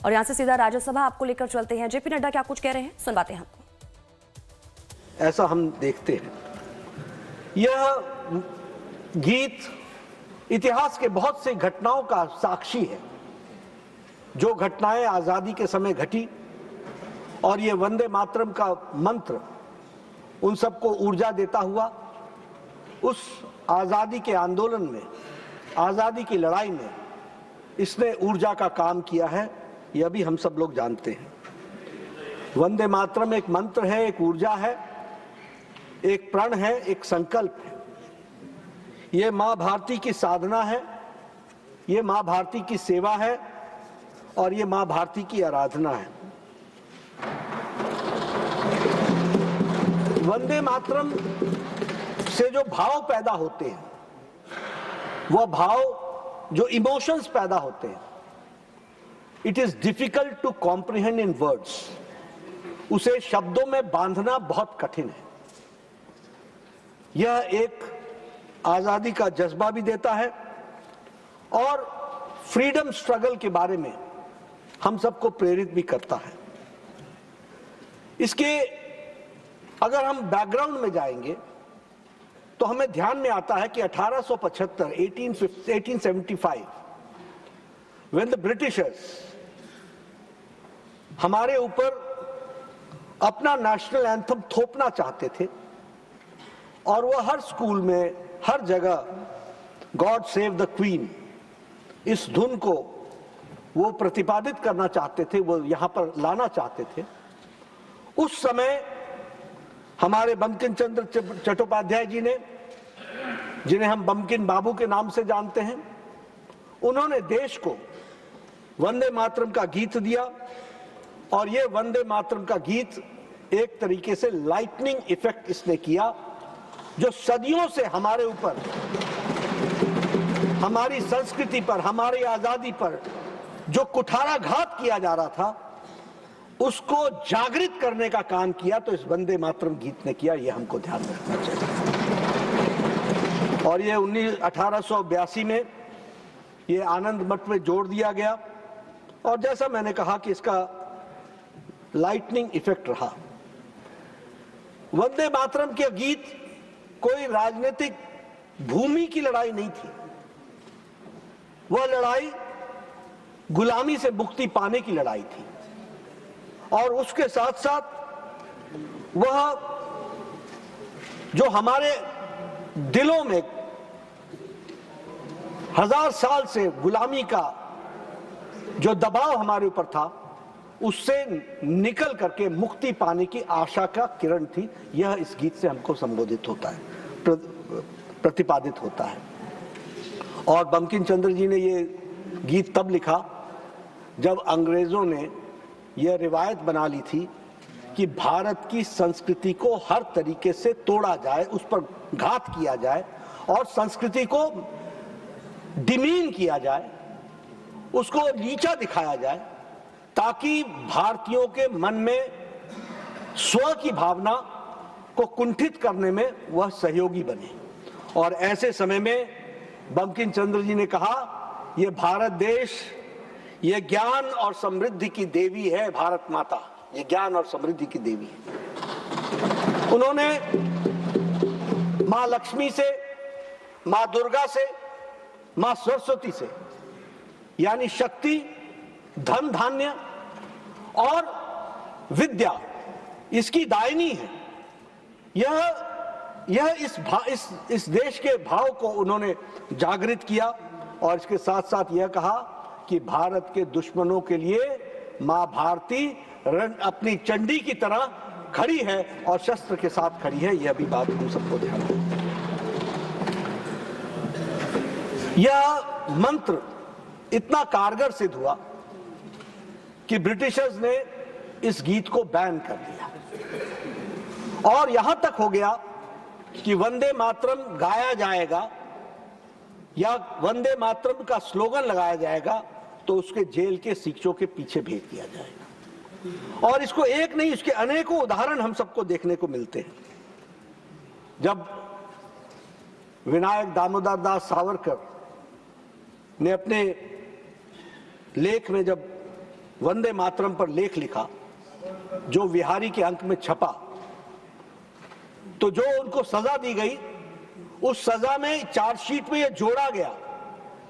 और यहां से सीधा राज्यसभा आपको लेकर चलते हैं। जेपी नड्डा क्या कुछ कह रहे हैं, सुनवाते हैं हमको। ऐसा हम देखते हैं, यह गीत इतिहास के बहुत सी घटनाओं का साक्षी है, जो घटनाएं आजादी के समय घटी, और ये वंदे मातरम का मंत्र उन सबको ऊर्जा देता हुआ उस आजादी के आंदोलन में, आजादी की लड़ाई में इसने ऊर्जा का काम किया है, यह भी हम सब लोग जानते हैं। वंदे मातरम एक मंत्र है, एक ऊर्जा है, एक प्रण है, एक संकल्प है। ये मां भारती की साधना है, ये मां भारती की सेवा है, और ये मां भारती की आराधना है। वंदे मातरम से जो भाव पैदा होते हैं, वह भाव, जो इमोशंस पैदा होते हैं, it is difficult to comprehend in words. उसे शब्दों में बांधना बहुत कठिन है। यह एक आजादी का जज्बा भी देता है और फ्रीडम स्ट्रगल के बारे में हम सबको प्रेरित भी करता है। इसके अगर हम बैकग्राउंड में जाएंगे तो हमें ध्यान में आता है कि 1875 1875 when the Britishers हमारे ऊपर अपना नेशनल एंथम थोपना चाहते थे, और वह हर स्कूल में, हर जगह गॉड सेव द क्वीन, इस धुन को वो प्रतिपादित करना चाहते थे, वो यहां पर लाना चाहते थे। उस समय हमारे बंकिम चंद्र चट्टोपाध्याय जी ने, जिन्हें हम बंकिम बाबू के नाम से जानते हैं, उन्होंने देश को वंदे मातरम का गीत दिया, और ये वंदे मातरम का गीत एक तरीके से लाइटनिंग इफेक्ट इसने किया, जो सदियों से हमारे ऊपर, हमारी संस्कृति पर, हमारी आजादी पर जो कुठाराघात किया जा रहा था, उसको जागृत करने का काम किया। तो इस वंदे मातरम गीत ने किया, यह हमको ध्यान रखना चाहिए। और ये 1882 में ये आनंद मठ में जोड़ दिया गया, और जैसा मैंने कहा कि इसका लाइटनिंग इफेक्ट रहा। वंदे मातरम के गीत कोई राजनीतिक भूमि की लड़ाई नहीं थी, वह लड़ाई गुलामी से मुक्ति पाने की लड़ाई थी, और उसके साथ साथ वह जो हमारे दिलों में 1000 साल से गुलामी का जो दबाव हमारे ऊपर था, उससे निकल करके मुक्ति पाने की आशा का किरण थी। यह इस गीत से हमको संबोधित होता है, प्रतिपादित होता है। और बंकिम चंद्र जी ने ये गीत तब लिखा जब अंग्रेजों ने यह रिवायत बना ली थी कि भारत की संस्कृति को हर तरीके से तोड़ा जाए, उस पर घात किया जाए, और संस्कृति को डिमीन किया जाए, उसको नीचा दिखाया जाए, ताकि भारतीयों के मन में स्व की भावना को कुंठित करने में वह सहयोगी बने। और ऐसे समय में बंकिम चंद्र जी ने कहा, यह भारत देश, यह ज्ञान और समृद्धि की देवी है, भारत माता, यह ज्ञान और समृद्धि की देवी है। उन्होंने मां लक्ष्मी से, मां दुर्गा से, मां सरस्वती से, यानी शक्ति, धन धान्य और विद्या, इसकी दायिनी है। यह इस देश के भाव को उन्होंने जागृत किया, और इसके साथ साथ यह कहा कि भारत के दुश्मनों के लिए मां भारती अपनी चंडी की तरह खड़ी है और शस्त्र के साथ खड़ी है। यह भी बात हम सबको ध्यान है। यह मंत्र इतना कारगर सिद्ध हुआ कि ब्रिटिशर्स ने इस गीत को बैन कर दिया, और यहां तक हो गया कि वंदे मातरम गाया जाएगा या वंदे मातरम का स्लोगन लगाया जाएगा तो उसके जेल के शिक्षकों के पीछे भेज दिया जाएगा। और इसको एक नहीं, इसके अनेकों उदाहरण हम सबको देखने को मिलते हैं। जब विनायक दामोदर दास सावरकर ने अपने लेख में जब वंदे मातरम पर लेख लिखा जो विहारी के अंक में छपा, तो जो उनको सजा दी गई उस सजा में चार्जशीट में यह जोड़ा गया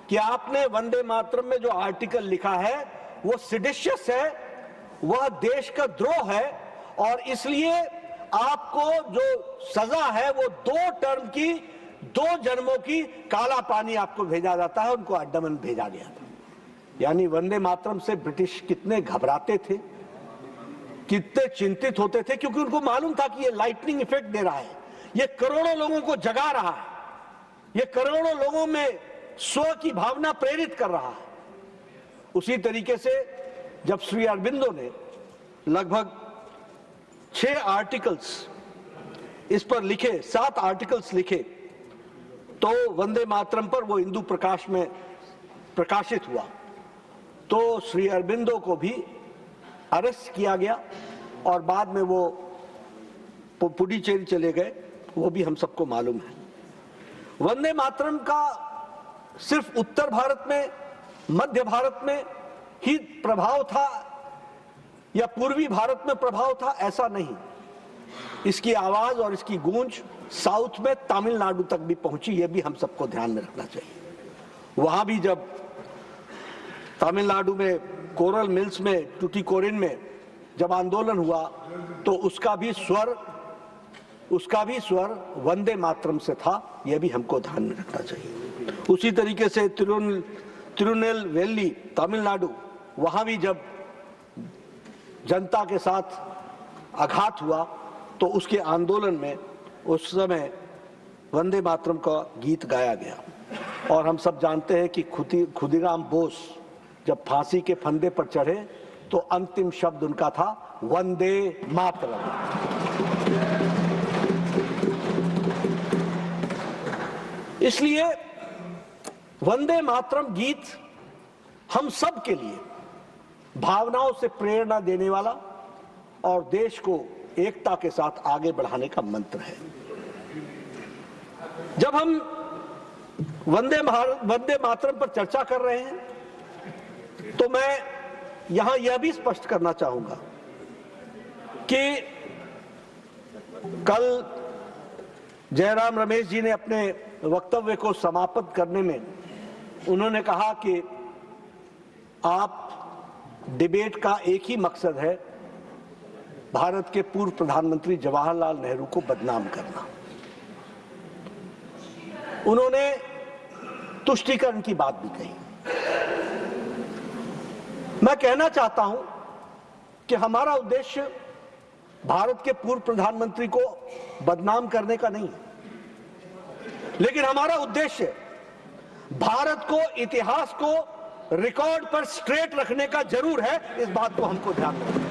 कि आपने वंदे मातरम में जो आर्टिकल लिखा है वो सिडिशियस है, वह देश का द्रोह है, और इसलिए आपको जो सजा है वो 2 टर्म की, 2 जन्मों की काला पानी आपको भेजा जाता है। उनको अंडमान भेजा गया था। यानी वंदे मातरम से ब्रिटिश कितने घबराते थे, कितने चिंतित होते थे, क्योंकि उनको मालूम था कि ये लाइटनिंग इफेक्ट दे रहा है, ये करोड़ों लोगों को जगा रहा है, ये करोड़ों लोगों में स्व की भावना प्रेरित कर रहा है। उसी तरीके से जब श्री अरबिंदो ने लगभग 6 आर्टिकल्स इस पर लिखे, 7 आर्टिकल्स लिखे, तो वंदे मातरम पर वो हिंदू प्रकाश में प्रकाशित हुआ, तो श्री अरबिंदो को भी अरेस्ट किया गया और बाद में वो पुडुचेरी चले गए, वो भी हम सबको मालूम है। वंदे मातरम का सिर्फ उत्तर भारत में, मध्य भारत में ही प्रभाव था या पूर्वी भारत में प्रभाव था, ऐसा नहीं। इसकी आवाज और इसकी गूंज साउथ में तमिलनाडु तक भी पहुंची, यह भी हम सबको ध्यान में रखना चाहिए। वहां भी जब तमिलनाडु में कोरल मिल्स में, टुटीकोरिन में जब आंदोलन हुआ, तो उसका भी स्वर वंदे मातरम से था, यह भी हमको ध्यान में रखना चाहिए। उसी तरीके से तिरुनेलवेली तमिलनाडु, वहां भी जब जनता के साथ आघात हुआ तो उसके आंदोलन में उस समय वंदे मातरम का गीत गाया गया। और हम सब जानते हैं कि खुदीराम बोस जब फांसी के फंदे पर चढ़े तो अंतिम शब्द उनका था वंदे मातरम। इसलिए वंदे मातरम गीत हम सब के लिए भावनाओं से प्रेरणा देने वाला और देश को एकता के साथ आगे बढ़ाने का मंत्र है। जब हम वंदे मातरम पर चर्चा कर रहे हैं तो मैं यहां यह भी स्पष्ट करना चाहूंगा कि कल जयराम रमेश जी ने अपने वक्तव्य को समाप्त करने में उन्होंने कहा कि आप डिबेट का एक ही मकसद है, भारत के पूर्व प्रधानमंत्री जवाहरलाल नेहरू को बदनाम करना। उन्होंने तुष्टीकरण की बात भी कही। मैं कहना चाहता हूं कि हमारा उद्देश्य भारत के पूर्व प्रधानमंत्री को बदनाम करने का नहीं है, लेकिन हमारा उद्देश्य भारत को, इतिहास को रिकॉर्ड पर स्ट्रेट रखने का जरूर है। इस बात को हमको ध्यान रखना है।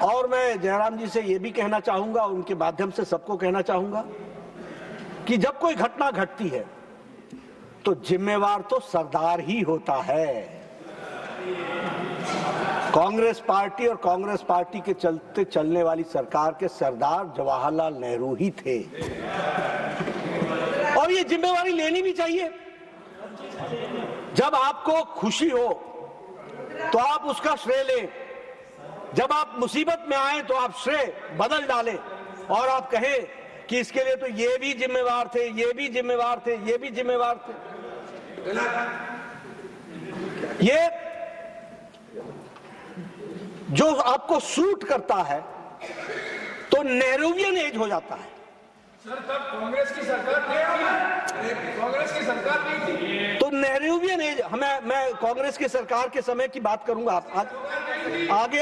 और मैं जयराम जी से यह भी कहना चाहूंगा, उनके माध्यम से सबको कहना चाहूंगा कि जब कोई घटना घटती है तो जिम्मेवार तो सरदार ही होता है। कांग्रेस पार्टी और कांग्रेस पार्टी के चलते चलने वाली सरकार के सरदार जवाहरलाल नेहरू ही थे और ये जिम्मेवारी लेनी भी चाहिए। जब आपको खुशी हो तो आप उसका श्रेय लें, जब आप मुसीबत में आए तो आप श्रेय बदल डालें और आप कहें कि इसके लिए तो ये भी जिम्मेवार थे, ये भी जिम्मेवार थे, ये भी जिम्मेवार थे। ये जो आपको सूट करता है तो नेहरूवियन एज हो जाता है। सर तब कांग्रेस की सरकार थी, कांग्रेस की सरकार नहीं थी तो नेहरूवियन एज, मैं कांग्रेस की सरकार के समय की बात करूंगा। आप आगे